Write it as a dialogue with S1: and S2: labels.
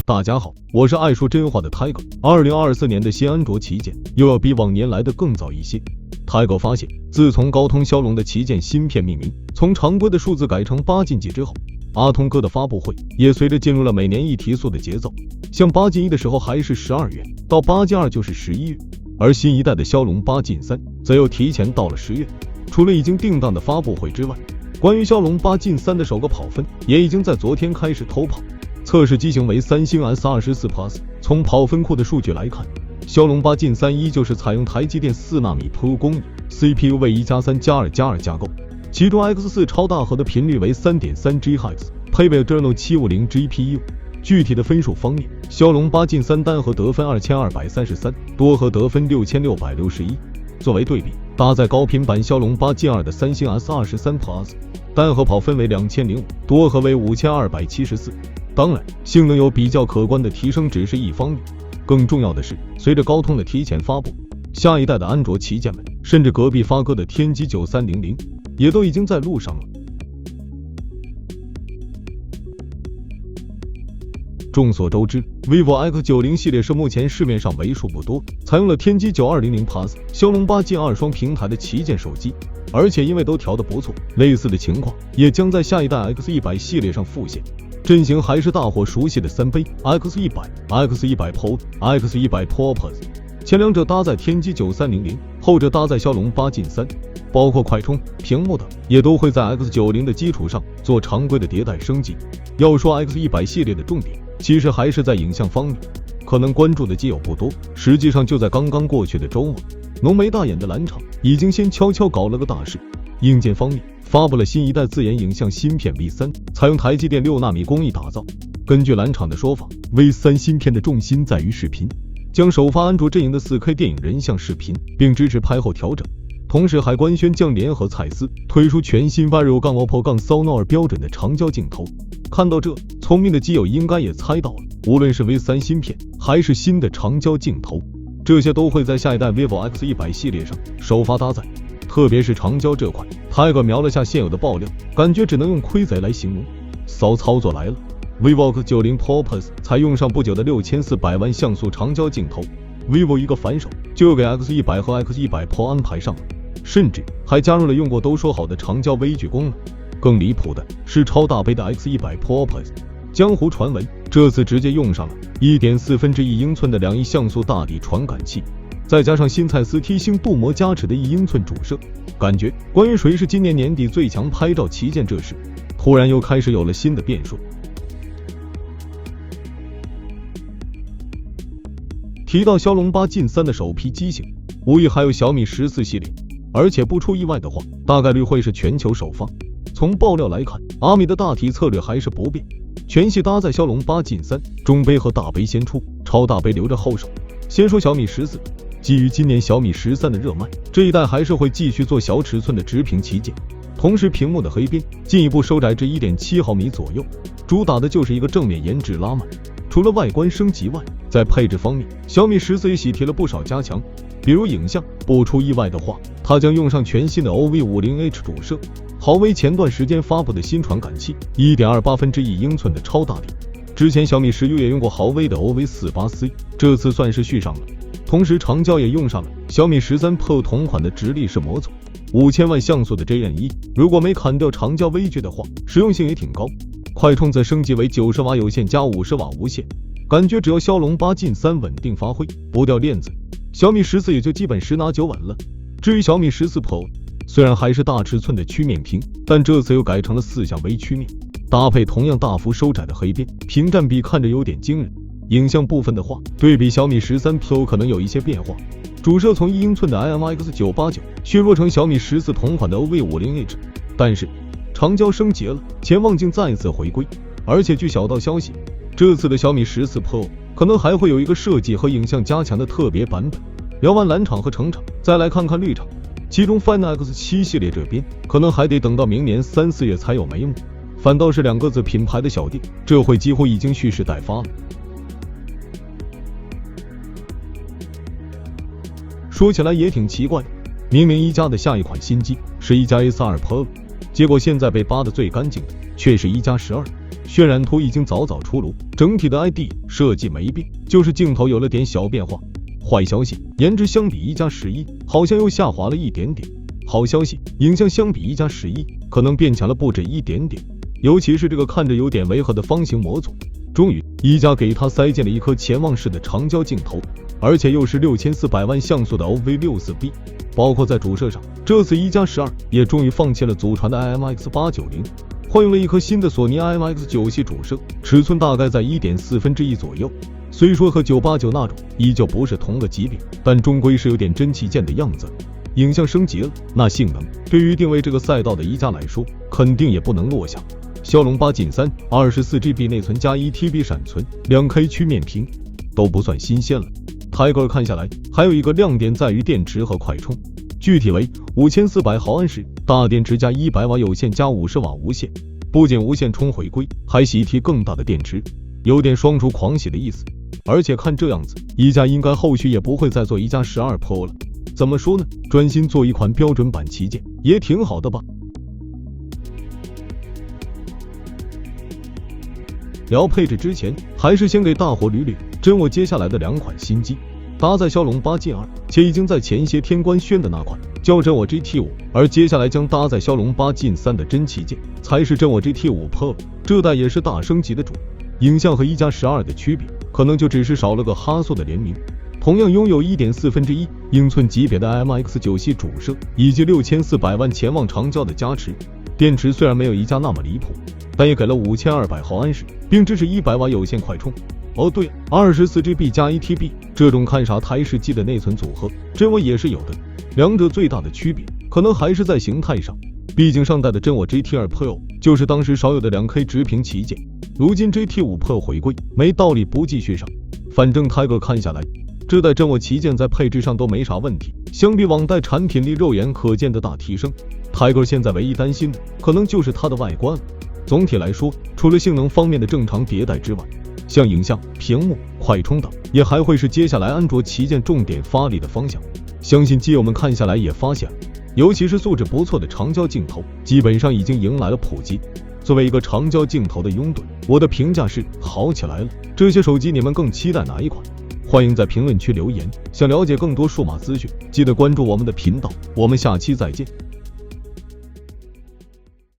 S1: 大家好，我是爱说真话的 Tiger。2024年的新安卓旗舰又要比往年来的更早一些。Tiger 发现，自从高通骁龙的旗舰芯片命名从常规的数字改成8进几之后，阿童哥的发布会也随着进入了每年一提速的节奏。像8进1的时候还是12月，到8进2就是11月，而新一代的骁龙8进3则又提前到了10月。除了已经定档的发布会之外，关于骁龙8进3的首个跑分也已经在昨天开始偷跑。测试机型为三星 S24 Plus。从跑分库的数据来看，骁龙8进3依旧是采用台积电4纳米 Pro 工艺 CPU 为1+3+2+2架构，其中 X4 超大核的频率为 3.3 GHz， 配备 Adreno 750 GPU。具体的分数方面，骁龙8进3单核得分2233，多核得分6661。作为对比，搭载高频版骁龙8进2的三星 S23 Plus， 单核跑分为2005，多核为5274。当然，性能有比较可观的提升只是一方面，更重要的是，随着高通的提前发布，下一代的安卓旗舰们，甚至隔壁发哥的天玑9300也都已经在路上了。众所周知 ，vivo X90 系列是目前市面上为数不多采用了天玑9200 Plus、骁龙8进2双平台的旗舰手机，而且因为都调得不错，类似的情况也将在下一代 X100 系列上复现。阵型还是大伙熟悉的三杯 X100、X100 Pro、X100 Pro Plus， 前两者搭载天玑9300，后者搭载骁龙8进3，包括快充、屏幕等也都会在 X90 的基础上做常规的迭代升级。要说 X100 系列的重点，其实还是在影像方面，可能关注的基友不多，实际上就在刚刚过去的周末，浓眉大眼的蓝厂已经先悄悄搞了个大事。硬件方面，发布了新一代自研影像芯片 V3， 采用台积电6纳米工艺打造。根据蓝厂的说法， V3 芯片的重心在于视频，将首发安卓阵营的 4K 电影人像视频，并支持拍后调整。同时还官宣将联合蔡司推出全新 Vario-OPPO-Sonor 标准的长焦镜头。看到这，聪明的基友应该也猜到了，无论是 V3 芯片还是新的长焦镜头，这些都会在下一代 vivo X100 系列上首发搭载。特别是长焦这块 ，Tiger 瞄了下现有的爆料，感觉只能用亏贼来形容。骚操作来了 ，vivo X90 Pro Plus 才用上不久的6400万像素长焦镜头 ，vivo 一个反手就给 X100 和 X100 Pro 安排上了，甚至还加入了用过都说好的长焦微距功能。更离谱的是超大杯的 X100 Pro Plus， 江湖传闻这次直接用上了 1.4 英寸的2亿像素大底传感器。再加上新蔡司 T 星镀膜加持的1英寸主摄，感觉关于谁是今年年底最强拍照旗舰这事，突然又开始有了新的变数。提到骁龙8进3的首批机型，无疑还有小米14系列，而且不出意外的话，大概率会是全球首发。从爆料来看，阿米的大体策略还是不变，全系搭载骁龙8进3，中杯和大杯先出，超大杯留着后手。先说小米14，基于今年小米13的热卖，这一代还是会继续做小尺寸的直屏旗舰，同时屏幕的黑边进一步收窄至 1.7 毫米左右，主打的就是一个正面颜值拉满。除了外观升级外，在配置方面，小米14也喜提了不少加强，比如影像，不出意外的话，它将用上全新的 OV50H 主摄，豪威前段时间发布的新传感器 1.28 英寸的超大底，之前小米16也用过豪威的 OV48C， 这次算是续上了。同时长焦也用上了小米13 Pro 同款的直立式模组，5000万像素的 JN1， 如果没砍掉长焦微距的话，实用性也挺高。快充则升级为90瓦有线加50瓦无线，感觉只要骁龙8进3稳定发挥，不掉链子，小米14也就基本10拿9稳了。至于小米14 Pro， 虽然还是大尺寸的曲面屏，但这次又改成了4项微曲面，搭配同样大幅收窄的黑边，屏占比看着有点惊人。影像部分的话，对比小米13 Pro 可能有一些变化，主摄从1英寸的 IMX989 削弱成小米14同款的 OV50H， 但是长焦升级了，潜望镜再次回归，而且据小道消息，这次的小米14 Pro 可能还会有一个设计和影像加强的特别版本。聊完蓝厂和橙厂，再来看看绿厂，其中 Find X7 系列这边可能还得等到明年3、4月才有眉目，反倒是2个字品牌的小店，这回几乎已经蓄势待发了。说起来也挺奇怪的，明明一加的下一款新机是一加 S2 Pro， 结果现在被扒得最干净的却是1+12。渲染图已经早早出炉，整体的 ID 设计没变，就是镜头有了点小变化。坏消息，颜值相比1+11好像又下滑了一点点。好消息，影像相比1+11可能变强了不止一点点，尤其是这个看着有点违和的方形模组。终于，一加给它塞进了一颗潜望式的长焦镜头，而且又是6400万像素的 OV64B。包括在主摄上，这次1+12也终于放弃了祖传的 IMX890，换用了一颗新的索尼 IMX9系主摄，尺寸大概在1.4左右。虽说和989那种依旧不是同个级别，但终归是有点真旗舰的样子。影像升级了，那性能对于定位这个赛道的一加来说，肯定也不能落下。骁龙8 Gen 3 24GB 内存加1TB 闪存，2K 曲面屏都不算新鲜了。Tiger 看下来，还有一个亮点在于电池和快充，具体为5400毫安时大电池加100瓦有线加50瓦无线，不仅无线充回归，还喜提更大的电池，有点双厨狂喜的意思。而且看这样子，一加应该后续也不会再做1+12 Pro 了。怎么说呢？专心做一款标准版旗舰也挺好的吧。聊配置之前，还是先给大伙捋捋真我接下来的2款新机。搭载骁龙8 Gen 2，且已经在前些天官宣的那款叫真我 GT5，而接下来将搭载骁龙8 Gen 3的真旗舰才是真我 GT5 Pro， 这代也是大升级的主。影像和1+12的区别，可能就只是少了个哈苏的联名。同样拥有1.4英寸级别的 IMX9系主摄，以及6400万潜望长焦的加持。电池虽然没有一加那么离谱，但也给了5200毫安时，并支持100瓦有线快充。哦对，24GB 加 1TB 这种看啥台式机的内存组合，真我也是有的。两者最大的区别，可能还是在形态上。毕竟上代的真我 GT2 Pro 就是当时少有的 2K 直屏旗舰，如今 GT5 Pro 回归，没道理不继续上。反正 Tiger 看下来，这代真我旗舰在配置上都没啥问题，相比往代产品力肉眼可见的大提升。Tiger 现在唯一担心的可能就是它的外观了。总体来说，除了性能方面的正常迭代之外，像影像、屏幕、快充等也还会是接下来安卓旗舰重点发力的方向。相信基友们看下来也发现了，尤其是素质不错的长焦镜头基本上已经迎来了普及。作为一个长焦镜头的拥趸，我的评价是好起来了。这些手机你们更期待哪一款？欢迎在评论区留言。想了解更多数码资讯，记得关注我们的频道。我们下期再见。